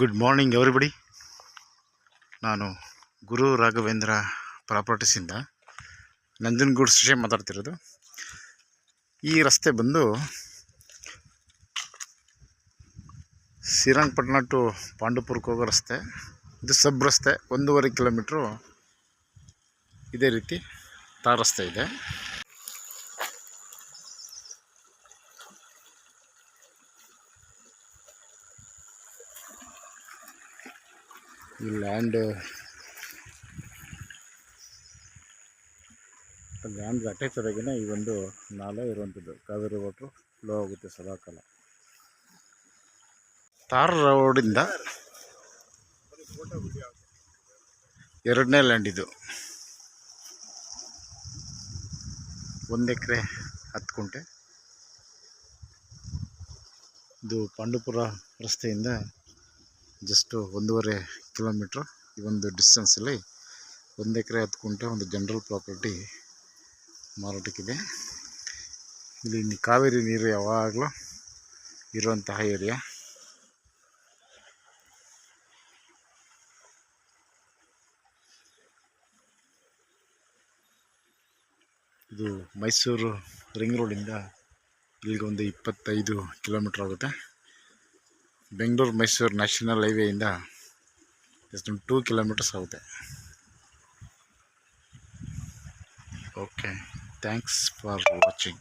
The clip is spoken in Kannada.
Good morning everybody. ನಾನು ಗುರು ರಾಘವೇಂದ್ರ ಪ್ರಾಪರ್ಟೀಸಿಂದ ನಂಜನಗೂಡು ಸ್ಟೇಷನ್ ಮಾತಾಡ್ತಿರೋದು. ಈ ರಸ್ತೆ ಬಂದು ಶ್ರೀರಂಗಪಟ್ಟಣ ಟು ಪಾಂಡವಪುರಕ್ಕೆ ಹೋಗೋ ರಸ್ತೆ. ಇದು ಸಬ್ ರಸ್ತೆ. 1.5 ಕಿಲೋಮೀಟ್ರು ಇದೇ ರೀತಿ ತಾರ್ ರಸ್ತೆ ಇದೆ. ಈ ಲ್ಯಾಂಡ್ ಅಟ್ಯಾಚ್ ಆದಾಗಿನ ಈ ಒಂದು ನಾಲೆ ಇರುವಂಥದ್ದು. ಕಾವೇರಿ ವಾಟ್ರು ಫ್ಲೋ ಆಗುತ್ತೆ ಸದಾಕಾಲ. ತಾರ್ ರೋಡಿಂದ 2ನೇ ಲ್ಯಾಂಡ್ ಇದು. 1 ಎಕರೆ 10 ಗುಂಟೆ. ಇದು ಪಾಂಡವಪುರ ರಸ್ತೆಯಿಂದ ಜಸ್ಟ್ 1.5 ಕಿಲೋಮೀಟ್ರ್ ಈ ಒಂದು ಡಿಸ್ಟೆನ್ಸಲ್ಲಿ 1 ಎಕರೆ 10 ಗುಂಟೆ ಒಂದು ಜನರಲ್ ಪ್ರಾಪರ್ಟಿ ಮಾರಾಟಕ್ಕಿದೆ. ಇಲ್ಲಿ ಕಾವೇರಿ ನೀರು ಯಾವಾಗಲೂ ಇರುವಂತಹ ಏರಿಯಾ. ಇದು ಮೈಸೂರು ರಿಂಗ್ ರೋಡಿಂದ ಇಲ್ಲಿಗೆ ಒಂದು 25 ಕಿಲೋಮೀಟ್ರ್ ಆಗುತ್ತೆ. ಬೆಂಗಳೂರು ಮೈಸೂರು ನ್ಯಾಷನಲ್ ಹೈವೇಯಿಂದ ಜಸ್ಟ್ 2 ಕಿಲೋಮೀಟರ್ಸ್ ಆಗುತ್ತೆ. Okay, thanks for watching.